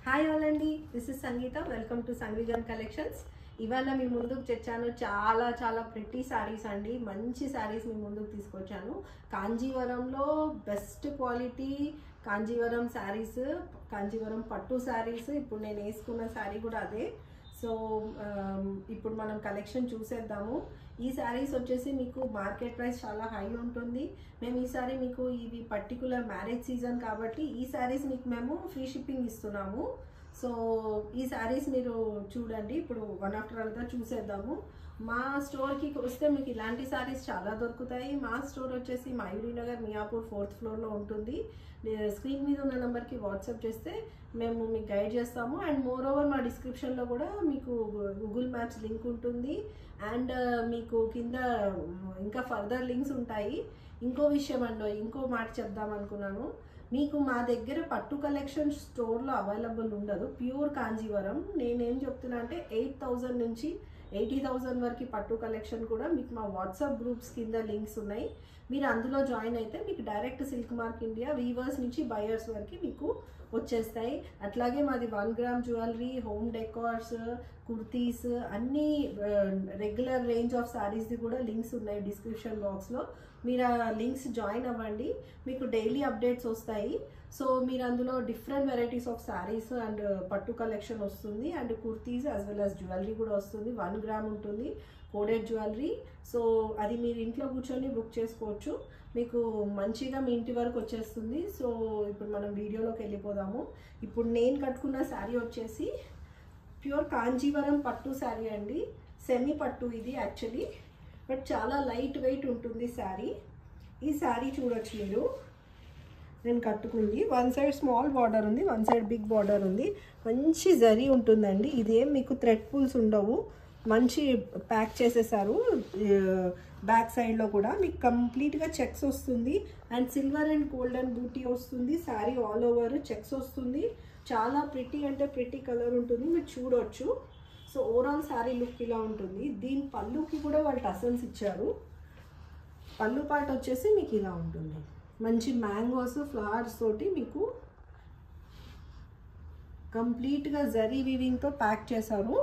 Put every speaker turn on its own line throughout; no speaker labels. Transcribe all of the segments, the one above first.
Hi all అండి, this is Sangeetha. Welcome to సంగీజన్ collections. ఇవాళ మీ ముందుకు తెచ్చాను చాలా ప్రిటీ శారీస్ అండి. మంచి శారీస్ మీ ముందుకు తీసుకొచ్చాను. కాంజీవరంలో బెస్ట్ క్వాలిటీ కాంజీవరం శారీస్, కాంజీవరం పట్టు శారీస్. ఇప్పుడు నేను వేసుకున్న శారీ కూడా అదే. సో ఇప్పుడు మనం కలెక్షన్ చూసేద్దాము. ఈ శారీస్ వచ్చేసి మీకు మార్కెట్ ప్రైస్ చాలా హై ఉంటుంది. మేము ఈసారి మీకు ఇవి పర్టికులర్ మ్యారేజ్ సీజన్ కాబట్టి ఈ శారీస్ మీకు మేము ఫ్రీ షిప్పింగ్ ఇస్తున్నాము. సో ఈ శారీస్ మీరు చూడండి. ఇప్పుడు వన్ ఆఫ్టర్ అనదర్ చూసేద్దాము. మా స్టోర్కి వస్తే మీకు ఇలాంటి శారీస్ చాలా దొరుకుతాయి. మా స్టోర్ వచ్చేసి మయూరి నగర్ మియాపూర్ 4th ఫ్లోర్లో ఉంటుంది. స్క్రీన్ మీద ఉన్న నెంబర్కి వాట్సాప్ చేస్తే మేము మీకు గైడ్ చేస్తాము. అండ్ మోర్ ఓవర్ మా డిస్క్రిప్షన్లో కూడా మీకు గూగుల్ మ్యాప్స్ లింక్ ఉంటుంది. అండ్ మీకు కింద ఇంకా ఫర్దర్ లింక్స్ ఉంటాయి. ఇంకో విషయం అండి, ఇంకో మాట చెప్దాం అనుకున్నాను. మీకు మా దగ్గర పట్టు కలెక్షన్ స్టోర్లో అవైలబుల్ ఉండదు. ప్యూర్ కాంజీవరం. నేనేం చెప్తున్నా అంటే 8,000 నుంచి 80,000 వరకు పట్టు కలెక్షన్ కూడా మీకు మా వాట్సాప్ గ్రూప్స్ కింద లింక్స్ ఉన్నాయి. మీరు అందులో జాయిన్ అయితే మీకు direct silk mark India weavers నుంచి బయర్స్ వరకు మీకు వచ్చేస్తాయి. అట్లాగే మాది 1 gram jewellery, home decors, kurtis, అన్ని రెగ్యులర్ రేంజ్ ఆఫ్ శారీస్ది కూడా లింక్స్ ఉన్నాయి డిస్క్రిప్షన్ బాక్స్లో. మీరు ఆ లింక్స్ జాయిన్ అవ్వండి. మీకు డైలీ అప్డేట్స్ వస్తాయి. సో మీరు అందులో different varieties of saris and పట్టు కలెక్షన్ వస్తుంది. And kurtis as well as jewellery కూడా వస్తుంది. 1 గ్రామ్ ఉంటుంది కోడెడ్ జ్యువెలరీ. సో అది మీరు ఇంట్లో కూర్చొని బుక్ చేసుకోవచ్చు. మీకు మంచిగా మీ ఇంటి వరకు వచ్చేస్తుంది. సో ఇప్పుడు మనం వీడియోలోకి వెళ్ళిపోదాము. ఇప్పుడు నేను కట్టుకున్న శారీ వచ్చేసి ప్యూర్ కాంజీవరం పట్టు శారీ అండి. సెమీ పట్టు ఇది యాక్చువల్లీ, బట్ చాలా లైట్ వెయిట్ ఉంటుంది శారీ. ఈ శారీ చూడొచ్చు మీరు. నేను కట్టుకుంది వన్ సైడ్ స్మాల్ బార్డర్ ఉంది, వన్ సైడ్ బిగ్ బార్డర్ ఉంది. మంచి జరీ ఉంటుందండి. ఇదేం మీకు థ్రెడ్ పుల్స్ ఉండవు. మంచి ప్యాక్ చేసేసారు. బ్యాక్ సైడ్లో కూడా మీకు కంప్లీట్గా చెక్స్ వస్తుంది. అండ్ సిల్వర్ అండ్ గోల్డెన్ బూటీ వస్తుంది. శారీ ఆల్ ఓవర్ చెక్స్ వస్తుంది. చాలా ప్రిటీ అంటే ప్రిటీ కలర్ ఉంటుంది, మీరు చూడొచ్చు. సో ఓవరాల్ శారీ లుక్ ఇలా ఉంటుంది. దీని పళ్ళుకి కూడా వాళ్ళు టసల్స్ ఇచ్చారు. పళ్ళు పార్ట్ వచ్చేసి మీకు ఇలా ఉంటుంది. మంచి మ్యాంగోస్ ఫ్లవర్స్ తోటి మీకు కంప్లీట్గా జరీ వీవింగ్తో ప్యాక్ చేశారు.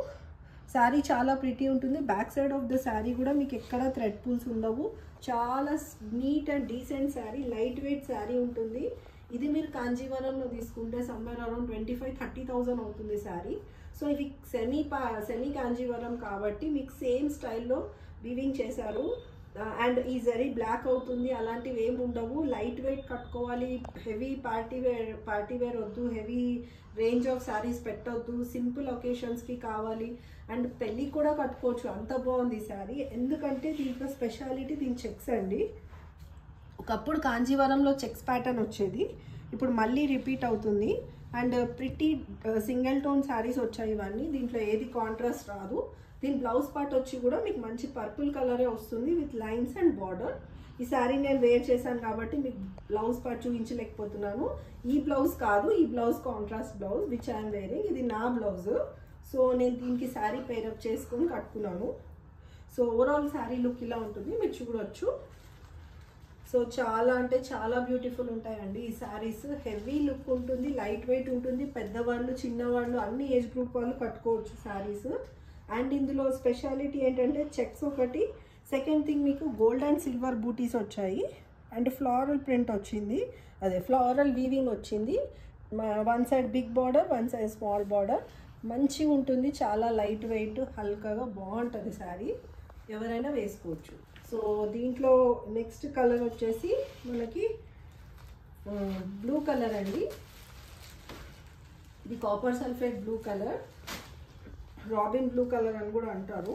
శారీ చాలా ప్రిటీ ఉంటుంది. Back side of the sari కూడా మీకు ఎక్కడ థ్రెడ్ పుల్స్ ఉండవు. చాలా neat and decent sari, light weight sari ఉంటుంది. ఇది మీరు కాంజీవరంలో తీసుకుంటే సమ్వేర్ అరౌండ్ 25,000-30,000 అవుతుంది శారీ. సో ఇది సెమీ కాంజీవరం కాబట్టి మీకు సేమ్ స్టైల్లో వీవింగ్ చేశారు. అండ్ ఈ జరీ బ్లాక్ అవుతుంది అలాంటివి ఏమి ఉండవు. లైట్ వెయిట్ కట్టుకోవాలి, హెవీ పార్టీ వేర్ వద్దు, హెవీ రేంజ్ ఆఫ్ శారీస్ పెట్టొద్దు, సింపుల్ ఒకేషన్స్కి కావాలి. అండ్ పెళ్ళికి కూడా కట్టుకోవచ్చు, అంత బాగుంది శారీ. ఎందుకంటే దీంట్లో స్పెషాలిటీ దీని చెక్స్ అండి. ఒకప్పుడు కాంజీవరంలో చెక్స్ ప్యాటర్న్ వచ్చేది, ఇప్పుడు మళ్ళీ రిపీట్ అవుతుంది. And pretty single tone saris వచ్చాయి ఇవన్నీ. దీంట్లో ఏది కాంట్రాస్ట్ రాదు. దీని బ్లౌజ్ పార్ట్ వచ్చి కూడా మీకు మంచి పర్పుల్ కలరే వస్తుంది విత్ లైన్స్ అండ్ బార్డర్. ఈ శారీ నేను వేర్ చేశాను కాబట్టి మీకు బ్లౌజ్ పార్ట్ చూపించలేకపోతున్నాను. ఈ బ్లౌజ్ కాదు, ఈ blouse contrast blouse which I'm wearing. ఇది నా బ్లౌజ్. సో నేను దీనికి శారీ పేరప్ చేసుకొని కట్టుకున్నాను. సో ఓవరాల్ శారీ లుక్ ఇలా ఉంటుంది, మీరు చూడొచ్చు. సో చాలా అంటే చాలా బ్యూటిఫుల్ ఉంటాయండి ఈ శారీస్. హెవీ లుక్ ఉంటుంది, లైట్ వెయిట్ ఉంటుంది. పెద్దవాళ్ళు చిన్నవాళ్ళు అన్ని ఏజ్ గ్రూప్ వాళ్ళు కట్టుకోవచ్చు శారీస్. అండ్ ఇందులో స్పెషాలిటీ ఏంటంటే చెక్స్ ఒకటి. సెకండ్ థింగ్ మీకు గోల్డ్ అండ్ సిల్వర్ బూటీస్ వచ్చాయి. అండ్ ఫ్లోరల్ ప్రింట్ వచ్చింది, అదే ఫ్లోరల్ వీవింగ్ వచ్చింది. One side big border, one side small border. మంచిగా ఉంటుంది, చాలా లైట్ వెయిట్, హల్కాగా బాగుంటుంది శారీ. ఎవరైనా వేసుకోవచ్చు. సో దీంట్లో నెక్స్ట్ కలర్ వచ్చేసి మనకి బ్లూ కలర్ అండి. ఇది copper sulphate blue colour, robin blue colour అని కూడా అంటారు.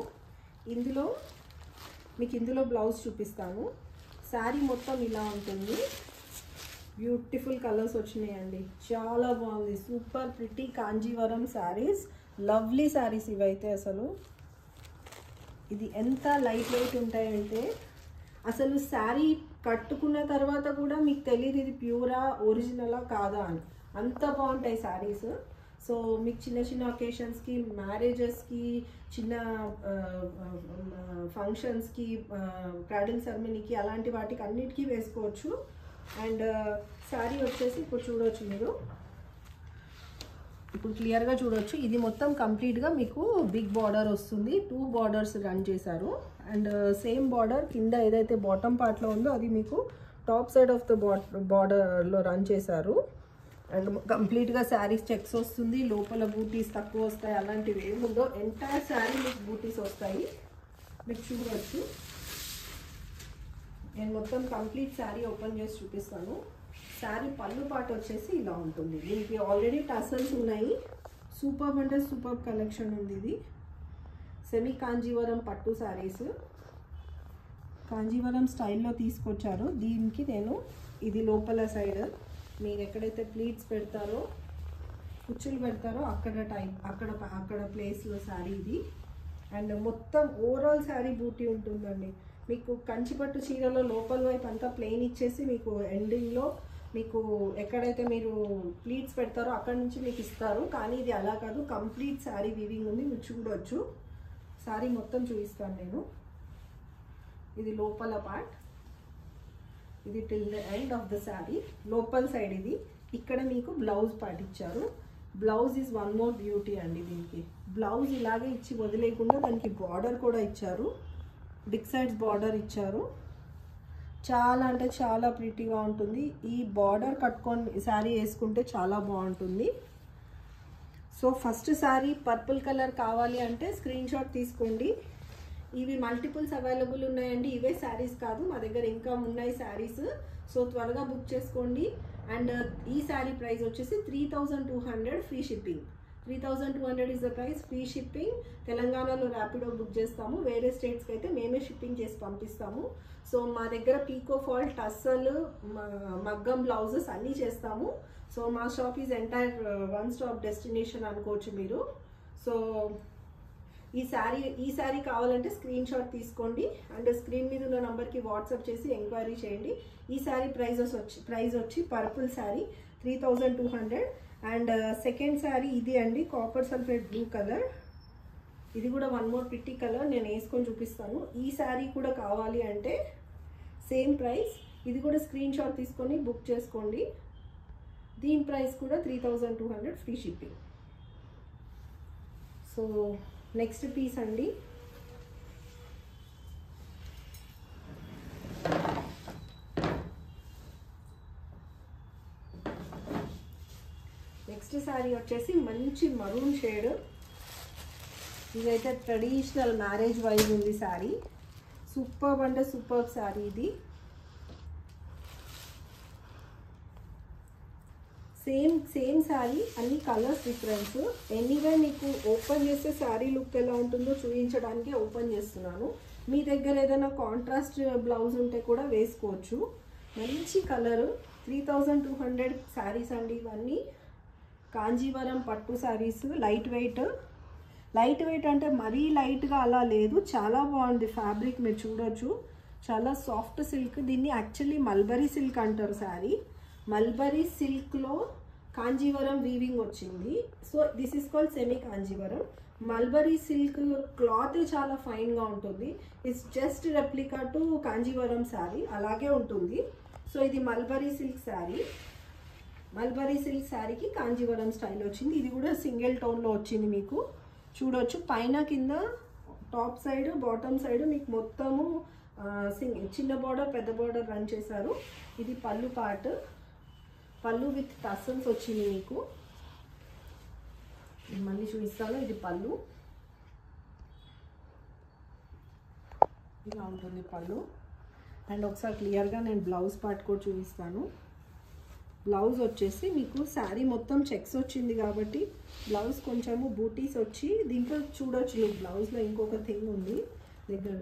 ఇందులో బ్లౌజ్ చూపిస్తాను. శారీ మొత్తం ఇలా ఉంటుంది. బ్యూటిఫుల్ కలర్స్ వచ్చినాయండి, చాలా బాగుంది. Super pretty Kanjeevaram saris, lovely saris ఇవైతే. అసలు ఇది ఎంత లైట్ వెయిట్ ఉంటాయంటే అసలు శారీ కట్టుకున్న తర్వాత కూడా మీకు తెలియదు ఇది ప్యూరా ఒరిజినలా కాదా అని, అంత బాగుంటాయి శారీస్. సో మీకు చిన్న చిన్న ఒకేషన్స్కి, మ్యారేజెస్కి, చిన్న ఫంక్షన్స్కి, బ్రైడల్ సెరమనీకి, అలాంటి వాటికి అన్నిటికీ వేసుకోవచ్చు. అండ్ శారీ వచ్చేసి ఇప్పుడు చూడవచ్చు మీరు. ఇప్పుడు క్లియర్గా చూడొచ్చు. ఇది మొత్తం కంప్లీట్గా మీకు బిగ్ బార్డర్ వస్తుంది. 2 బార్డర్స్ రన్ చేశారు. అండ్ సేమ్ బార్డర్ కింద ఏదైతే బాటమ్ పార్ట్లో ఉందో అది మీకు టాప్ సైడ్ ఆఫ్ ద బార్డర్లో రన్ చేశారు. అండ్ కంప్లీట్గా శారీస్ చెక్స్ వస్తుంది. లోపల బూటీస్ తక్కువ వస్తాయి, అలాంటివి ఏముందో ఎంటైర్ శారీ మీకు బూటీస్ వస్తాయి. మీకు చూడవచ్చు. నేను మొత్తం కంప్లీట్ శారీ ఓపెన్ చేసి చూపిస్తాను. శారీ పళ్ళు పాట వచ్చేసి ఇలా ఉంటుంది. దీనికి ఆల్రెడీ టసల్స్ ఉన్నాయి. సూపర్ అంటే సూపర్ కలెక్షన్ ఉంది. ఇది సెమీ కాంజీవరం పట్టు శారీస్, కాంజీవరం స్టైల్లో తీసుకొచ్చారు. దీనికి నేను ఇది లోపల సైడ్ మీరు ఎక్కడైతే ప్లీట్స్ పెడతారో, కుచ్చులు పెడతారో అక్కడ ప్లేస్లో శారీ ఇది. అండ్ మొత్తం ఓవరాల్ శారీ బూటీ ఉంటుందండి. మీకు కంచిపట్టు చీరలో లోపల వైపు అంతా ప్లెయిన్ ఇచ్చేసి మీకు ఎండింగ్లో మీకు ఎక్కడైతే మీరు ప్లీట్స్ పెడతారో అక్కడ నుంచి మీకు ఇస్తారు. కానీ ఇది అలా కాదు, కంప్లీట్ శారీ వీవింగ్ ఉంది. మీరు చూడవచ్చు. శారీ మొత్తం చూపిస్తాను నేను. ఇది లోపల పార్ట్, ఇది till the end of the sari. లోపల సైడ్ ఇది. ఇక్కడ మీకు బ్లౌజ్ పార్ట్ ఇచ్చారు. Blouse is one more beauty అండి. దీనికి బ్లౌజ్ ఇలాగే ఇచ్చి వదిలేయకుండా దానికి బార్డర్ కూడా ఇచ్చారు. బిగ్ సైడ్స్ బార్డర్ ఇచ్చారు. చాలా అంటే చాలా ప్రిటీగా ఉంటుంది. ఈ బార్డర్ కట్టుకొని శారీ వేసుకుంటే చాలా బాగుంటుంది. So first sari purple colour కావాలి అంటే స్క్రీన్ షాట్ తీసుకోండి. ఇవి మల్టిపుల్స్ అవైలబుల్ ఉన్నాయండి. ఇవే శారీస్ కాదు, మా దగ్గర ఇంకా ఉన్నాయి శారీస్. సో త్వరగా బుక్ చేసుకోండి. అండ్ ఈ శారీ ప్రైస్ వచ్చేసి 3200 free shipping. 3200 is the price, free shipping. తెలంగాణలో ర్యాపిడో బుక్ చేస్తాము. వేరే స్టేట్స్కి అయితే మేమే షిప్పింగ్ చేసి పంపిస్తాము. సో మా దగ్గర పీకో ఫాల్, టస్సల్, మగ్గం బ్లౌజెస్ అన్నీ చేస్తాము. సో మా shop is entire one stop destination అనుకోవచ్చు మీరు. సో ఈ శారీ కావాలంటే స్క్రీన్ షాట్ తీసుకోండి. అండ్ స్క్రీన్ మీద ఉన్న నంబర్కి వాట్సాప్ చేసి ఎంక్వైరీ చేయండి. ఈ శారీ ప్రైస్ వచ్చి purple sari 3200. And second sari ఇది అండి, కాపర్ సల్ఫేట్ బ్లూ కలర్. ఇది కూడా వన్ మోర్ ప్రిటీ కలర్, నేను వేసుకొని చూపిస్తాను. ఈ శారీ కూడా కావాలి అంటే సేమ్ ప్రైస్. ఇది కూడా స్క్రీన్ షాట్ తీసుకొని బుక్ చేసుకోండి. దీని ప్రైస్ కూడా 3200 free shipping. So next piece అండి, నెక్స్ట్ శారీ వచ్చేసి మంచి మరూన్ షేడ్. ఇదైతే ట్రెడిషనల్ మ్యారేజ్ వైజ్ ఉంది శారీ. సూపర్ అంటే సూపర్ శారీ ఇది. సేమ్ శారీ, అన్ని కలర్స్ డిఫరెన్స్. ఎనీవే మీకు ఓపెన్ చేస్తే శారీ లుక్ ఎలా ఉంటుందో చూపించడానికి ఓపెన్ చేస్తున్నాను. మీ దగ్గర ఏదైనా కాంట్రాస్ట్ బ్లౌజ్ ఉంటే కూడా వేసుకోవచ్చు. మంచి కలరు. 3200 శారీస్ అండి ఇవన్నీ. కాంజీవరం పట్టు శారీస్. లైట్ వెయిట్ అంటే మరీ లైట్గా అలా లేదు, చాలా బాగుంది ఫ్యాబ్రిక్. మీరు చూడొచ్చు, చాలా సాఫ్ట్ సిల్క్. దీన్ని యాక్చువల్లీ మల్బరీ సిల్క్ అంటారు శారీ. మల్బరీ సిల్క్లో కాంజీవరం వీవింగ్ వచ్చింది. So this is called semi Kanjeevaram. Mulberry silk cloth చాలా ఫైన్గా ఉంటుంది. It's just replica to Kanjeevaram sari, అలాగే ఉంటుంది. సో ఇది mulberry silk sari. Mulberry silk శారీకి కాంజీవరం స్టైల్ వచ్చింది. ఇది కూడా సింగిల్ టోన్లో వచ్చింది. మీకు చూడొచ్చు, పైన కింద టాప్ సైడ్ బాటమ్ సైడ్ మీకు మొత్తము చిన్న బార్డర్ పెద్ద బార్డర్ రన్ చేశారు. ఇది పళ్ళు పార్ట్. పళ్ళు విత్ టసల్స్ వచ్చింది మీకు. మళ్ళీ చూపిస్తాను. ఇది పళ్ళు, ఇలా ఉంటుంది పళ్ళు. అండ్ ఒకసారి క్లియర్గా నేను బ్లౌజ్ పార్ట్ కూడా చూపిస్తాను. బ్లౌజ్ వచ్చేసి మీకు శారీ మొత్తం చెక్స్ వచ్చింది కాబట్టి బ్లౌజ్ కొంచెము బూటీస్ వచ్చి, దీంట్లో చూడొచ్చు బ్లౌజ్లో ఇంకొక థింగ్ ఉంది దగ్గర.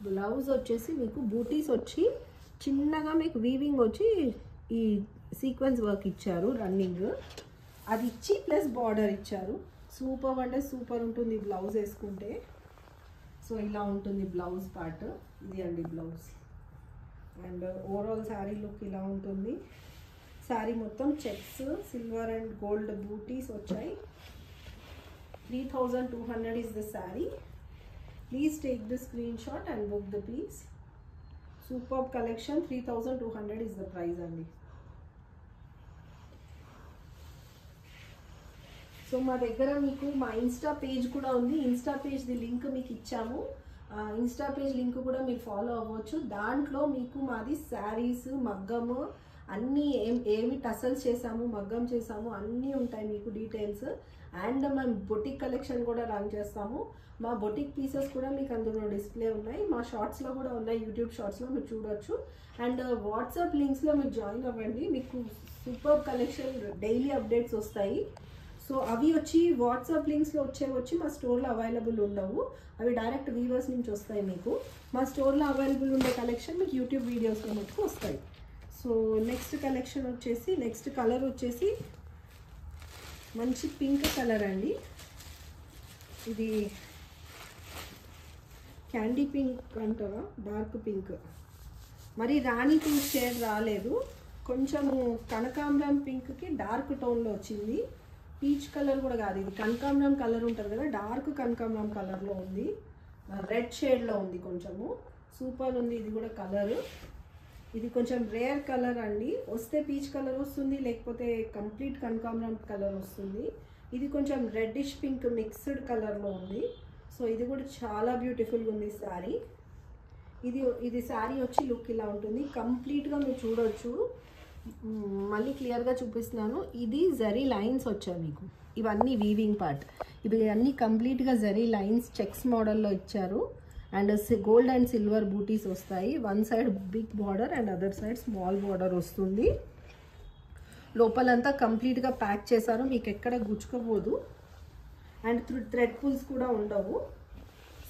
బ్లౌజ్ వచ్చేసి మీకు బూటీస్ వచ్చి చిన్నగా మీకు వీవింగ్ వచ్చి ఈ సీక్వెన్స్ వర్క్ ఇచ్చారు రన్నింగ్. అది ఇచ్చి ప్లస్ బార్డర్ ఇచ్చారు. సూపర్ అంటే సూపర్ ఉంటుంది బ్లౌజ్ వేసుకుంటే. సో ఇలా ఉంటుంది బ్లౌజ్ పార్ట్. ఇది అండి blouse. And overall sari look ఇలా ఉంటుంది. శారీ మొత్తం చెక్స్, సిల్వర్ అండ్ గోల్డ్ బూటీస్ వచ్చాయి. 3200 is the saree. Please take the screenshot and book the piece. Superb collection. 3200 is the price only. So మా దగ్గర మీకు మా ఇన్స్టా పేజ్ కూడా ఉంది. ఇన్స్టా పేజ్ది లింక్ మీకు ఇచ్చాము. ఇన్స్టా పేజ్ లింక్ కూడా మీరు ఫాలో అవ్వచ్చు. దాంట్లో మీకు మాది శారీస్, మగ్గము అన్నీ ఏమి టసల్స్ చేసాము, మగ్గం చేసాము అన్నీ ఉంటాయి మీకు డీటెయిల్స్. అండ్ మేము బొటిక్ కలెక్షన్ కూడా రన్ చేస్తాము. మా బొటిక్ పీసెస్ కూడా మీకు అందులో డిస్ప్లే ఉన్నాయి. మా షార్ట్స్లో కూడా ఉన్నాయి, యూట్యూబ్ షార్ట్స్లో మీరు చూడొచ్చు. అండ్ వాట్సాప్ లింక్స్లో మీరు జాయిన్ అవ్వండి. మీకు సూపర్ కలెక్షన్ డైలీ అప్డేట్స్ వస్తాయి. సో అవి వచ్చి వాట్సాప్ లింక్స్లో వచ్చి మా స్టోర్లో అవైలబుల్ ఉండవు. అవి డైరెక్ట్ వీవర్స్ నుంచి వస్తాయి మీకు. మా స్టోర్లో అవైలబుల్ ఉండే కలెక్షన్ మీకు యూట్యూబ్ వీడియోస్లో మటుకు వస్తాయి. సో నెక్స్ట్ కలెక్షన్ వచ్చేసి, నెక్స్ట్ కలర్ వచ్చేసి మంచి పింక్ కలర్ అండి. ఇది క్యాండీ పింక్ అంటారా, డార్క్ పింక్, మరి రాణి పింక్ షేడ్ రాలేదు. కొంచెము కనకాంబరం పింక్కి డార్క్ టోన్లో వచ్చింది. పీచ్ కలర్ కూడా కాదు, ఇది కనకాంబరం కలర్ ఉంటుంది కదా, డార్క్ కనకాంబరం కలర్లో ఉంది. రెడ్ షేడ్లో ఉంది, కొంచెము సూపర్ ఉంది. ఇది కూడా కలర్, ఇది కొంచెం రేర్ కలర్ అండి. వస్తే పీచ్ కలర్ వస్తుంది, లేకపోతే కంప్లీట్ కనకాంబరం కలర్ వస్తుంది. ఇది కొంచెం రెడ్డిష్ పింక్ మిక్స్డ్ కలర్లో ఉంది. సో ఇది కూడా చాలా బ్యూటిఫుల్గా ఉంది శారీ. ఇది శారీ వచ్చి లుక్ ఇలా ఉంటుంది. కంప్లీట్గా మీరు చూడొచ్చు. మళ్ళీ క్లియర్గా చూపిస్తున్నాను. ఇది జరీ లైన్స్ వచ్చాయి మీకు, ఇవన్నీ వీవింగ్ పార్ట్. ఇవి అన్నీ కంప్లీట్గా జరీ లైన్స్ చెక్స్ మోడల్లో ఇచ్చారు. And gold and silver butis వస్తాయి. One side big border and other side small border వస్తుంది. లోపలంతా కంప్లీట్గా ప్యాక్ చేశారు, మీకు ఎక్కడ గుచ్చుకోబోదు. అండ్ థ్రెడ్ పుల్స్ కూడా ఉండవు.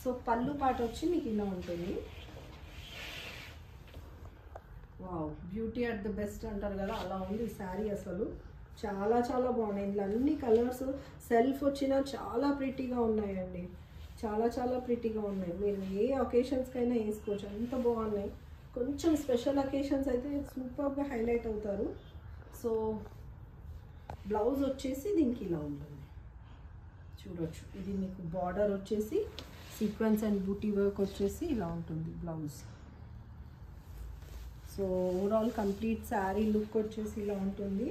సో పళ్ళు పాట వచ్చి మీకు ఇలా ఉంటుంది. Wow, beauty at the best అంటారు కదా, అలా ఉంది శారీ. అసలు చాలా చాలా బాగున్నాయి. ఇందులో అన్ని కలర్స్ సెల్ఫ్ వచ్చినా చాలా ప్రిటీగా ఉన్నాయండి. చాలా చాలా ప్రిటీగా ఉన్నాయి. మీరు ఏ ఒకేషన్స్కైనా వేసుకోవచ్చు, అంత బాగున్నాయి. కొంచెం స్పెషల్ ఒకేషన్స్ అయితే సూపర్గా హైలైట్ అవుతారు. సో బ్లౌజ్ వచ్చేసి దీనికి ఇలా ఉంటుంది, చూడొచ్చు. ఇది మీకు బార్డర్ వచ్చేసి సీక్వెన్స్ అండ్ బూటీ వర్క్ వచ్చేసి ఇలా ఉంటుంది blouse. So overall complete sari look వచ్చేసి ఇలా ఉంటుంది.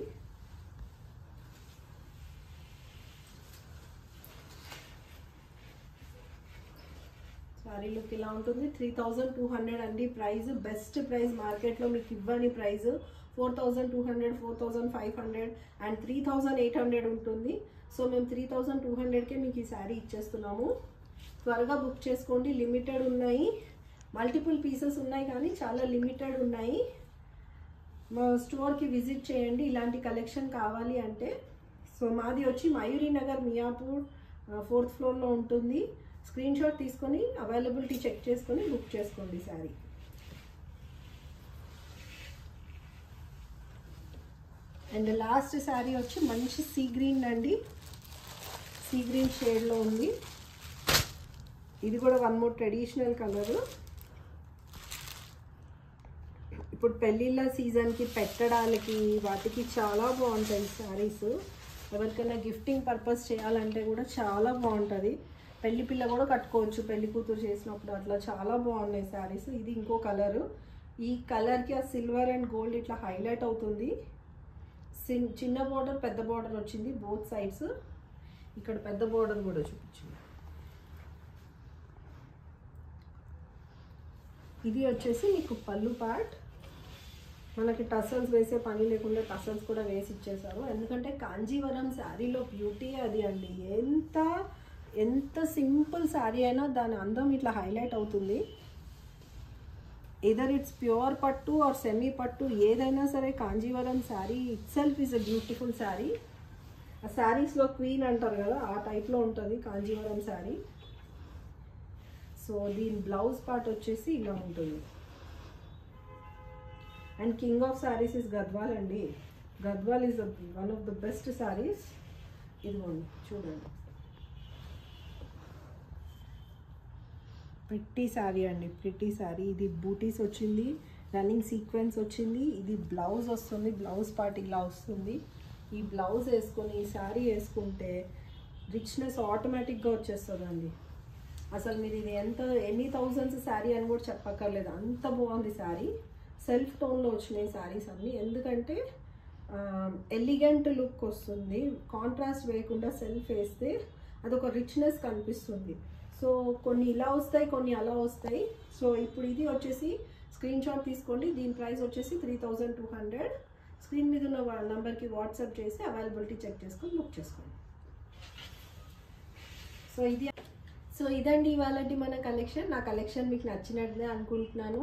శారీ లుక్ ఇలా ఉంటుంది. 3200 అండి ప్రైస్. బెస్ట్ ప్రైస్, మార్కెట్లో మీకు ఇవ్వని ప్రైస్. 4200, 4500 అండ్ 3800 ఉంటుంది. సో మేము 3200కే మీకు ఈ శారీ ఇచ్చేస్తున్నాము. త్వరగా బుక్ చేసుకోండి. లిమిటెడ్ ఉన్నాయి, మల్టిపుల్ పీసెస్ ఉన్నాయి కానీ చాలా లిమిటెడ్ ఉన్నాయి. మా స్టోర్కి విజిట్ చేయండి ఇలాంటి కలెక్షన్ కావాలి అంటే. సో మాది వచ్చి మయూరి నగర్, మియాపూర్ 4th ఫ్లోర్లో ఉంటుంది. స్క్రీన్ షాట్ తీసుకొని అవైలబిలిటీ చెక్ చేసుకొని బుక్ చేసుకోండి శారీ. అండ్ లాస్ట్ శారీ వచ్చి మంచి సీ గ్రీన్ అండి, సీ గ్రీన్ షేడ్లో ఉంది. ఇది కూడా వన్ మోర్ ట్రెడిషనల్ కలర్. ఇప్పుడు పెళ్ళిళ్ళ సీజన్కి పెట్టడానికి వాటికి చాలా బాగుంటాయి శారీస్. ఎవరికైనా గిఫ్టింగ్ పర్పస్ చేయాలంటే కూడా చాలా బాగుంటుంది. పెళ్లి పిల్ల కూడా కట్టుకోవచ్చు, పెళ్లి కూతురు చేసినప్పుడు అట్లా చాలా బాగున్నాయి శారీస్. ఇది ఇంకో కలరు. ఈ కలర్కి ఆ సిల్వర్ అండ్ గోల్డ్ ఇట్లా హైలైట్ అవుతుంది. చిన్న బార్డర్, పెద్ద బార్డర్ వచ్చింది బోత్ సైడ్స్. ఇక్కడ పెద్ద బార్డర్ కూడా చూపించింది. ఇది వచ్చేసి మీకు పళ్ళు పార్ట్. మనకి టసల్స్ వేసే పని లేకుండా టసల్స్ కూడా వేసి ఇచ్చేసారు. ఎందుకంటే కాంజీవరం శారీలో బ్యూటీ అది అండి. ఎంత సింపుల్ శారీ అయినా దాని అందం ఇట్లా హైలైట్ అవుతుంది. Either it's pure pattu or semi pattu, ఏదైనా సరే Kanjeevaram saree itself is a beautiful saree. ఆ శారీస్లో క్వీన్ అంటారు కదా, ఆ టైప్లో ఉంటుంది కాంజీవరం శారీ. సో దీని బ్లౌజ్ పార్ట్ వచ్చేసి ఇలా ఉంటుంది. And king of sarees is Gadwal అండి. Gadwal is one of the best sarees. ఇదిగోండి చూడండి, ప్రిట్టి శారీ అండి, ప్రిట్టి శారీ. ఇది బూటీస్ వచ్చింది, రన్నింగ్ సీక్వెన్స్ వచ్చింది. ఇది బ్లౌజ్ వస్తుంది, బ్లౌజ్ పార్ట్ ఇలా వస్తుంది. ఈ బ్లౌజ్ వేసుకొని ఈ శారీ వేసుకుంటే రిచ్నెస్ ఆటోమేటిక్గా వచ్చేస్తుందండి. అసలు మీరు ఇది ఎన్ని థౌజండ్స్ శారీ అని కూడా చెప్పక్కర్లేదు, అంత బాగుంది శారీ. సెల్ఫ్ టోన్లో వచ్చినాయి శారీస్ అన్నీ. ఎందుకంటే ఎలిగెంట్ లుక్ వస్తుంది. కాంట్రాస్ట్ వేయకుండా సెల్ఫ్ వేస్తే అదొక రిచ్నెస్ కనిపిస్తుంది. సో కొన్ని ఇలా వస్తాయి, కొన్ని అలా వస్తాయి. సో ఇప్పుడు ఇది వచ్చేసి స్క్రీన్ షాట్ తీసుకోండి. దీని ప్రైస్ వచ్చేసి 3200. స్క్రీన్ మీద ఉన్న నెంబర్కి వాట్సాప్ చేసి అవైలబిలిటీ చెక్ చేసుకొని బుక్ చేసుకోండి. సో ఇదండి ఇవాళ మన కలెక్షన్. నా కలెక్షన్ మీకు నచ్చినట్లే అనుకుంటున్నాను.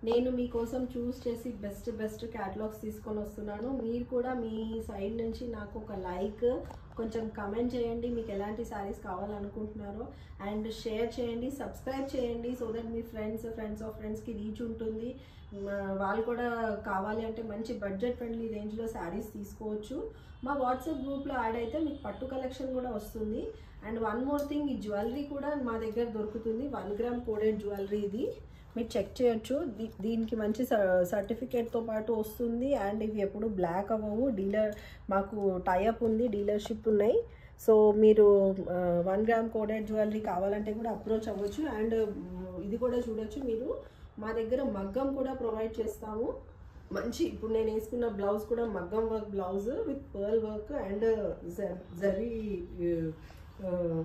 నేను మీకోసం చూస్ చేసి బెస్ట్ క్యాటలాగ్స్ తీసుకొని వస్తున్నాను. మీరు కూడా మీ సైడ్ నుంచి నాకు ఒక లైక్, కొంచెం కమెంట్ చేయండి మీకు ఎలాంటి శారీస్ కావాలనుకుంటున్నారో, అండ్ షేర్ చేయండి, సబ్స్క్రైబ్ చేయండి. So that me friends of ఫ్రెండ్స్కి రీచ్ ఉంటుంది. వాళ్ళు కూడా కావాలి అంటే మంచి బడ్జెట్ ఫ్రెండ్లీ రేంజ్లో శారీస్ తీసుకోవచ్చు. మా వాట్సాప్ గ్రూప్లో యాడ్ అయితే మీకు పట్టు కలెక్షన్ కూడా వస్తుంది. అండ్ వన్ మోర్ థింగ్, ఈ జ్యువెలరీ కూడా మా దగ్గర దొరుకుతుంది. 1 గ్రామ్ కోడెడ్ జ్యువెలరీ ఇది మీరు చెక్ చేయొచ్చు. దీనికి మంచి సర్టిఫికేట్తో పాటు వస్తుంది. అండ్ ఇవి ఎప్పుడు బ్లాక్ అవ్వవు. మాకు టైఅప్ ఉంది, డీలర్షిప్ ఉన్నాయి. సో మీరు 1 గ్రామ్ కోడెడ్ జ్యువెలరీ కావాలంటే కూడా అప్రోచ్ అవ్వచ్చు. అండ్ ఇది కూడా చూడొచ్చు మీరు, మా దగ్గర మగ్గం కూడా ప్రొవైడ్ చేస్తాము. మంచి ఇప్పుడు నేను వేసుకున్న బ్లౌజ్ కూడా మగ్గం work blouse with pearl work and zari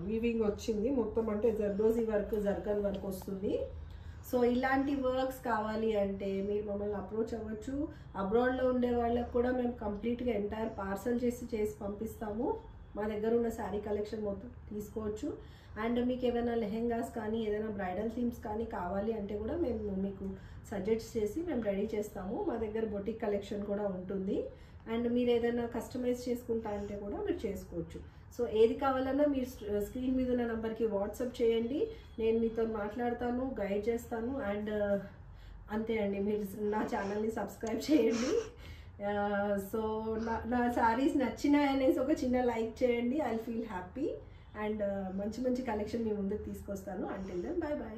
weaving వచ్చింది మొత్తం. అంటే జర్దోజీ వర్క్, జర్కన్ వర్క్ వస్తుంది. సో ఇలాంటి వర్క్స్ కావాలి అంటే మీరు మమ్మల్ని అప్రోచ్ అవ్వచ్చు. అబ్రాడ్లో ఉండే వాళ్ళకు కూడా మేము కంప్లీట్గా ఎంటైర్ పార్సల్ చేసి పంపిస్తాము. మా దగ్గర ఉన్న శారీ కలెక్షన్ మొత్తం తీసుకోవచ్చు. అండ్ మీకు ఏదైనా లెహెంగాస్ కానీ ఏదైనా బ్రైడల్ థీమ్స్ కానీ కావాలి అంటే కూడా మేము మీకు సజెస్ట్ చేసి మేము రెడీ చేస్తాము. మా దగ్గర బొటిక్ కలెక్షన్ కూడా ఉంటుంది. అండ్ మీరు ఏదైనా కస్టమైజ్ చేసుకుంటా అంటే కూడా మీరు చేసుకోవచ్చు. సో ఏది కావాలన్నా మీరు స్క్రీన్ మీద ఉన్న నెంబర్కి వాట్సాప్ చేయండి. నేను మీతో మాట్లాడతాను, గైడ్ చేస్తాను. అండ్ అంతే అండి, మీరు నా ఛానల్ని సబ్స్క్రైబ్ చేయండి. సో నా శారీస్ నచ్చినాయనేసి ఒక చిన్న లైక్ చేయండి. I feel happy. అండ్ మంచి కలెక్షన్ మీ ముందుకు తీసుకొస్తాను. Until then by.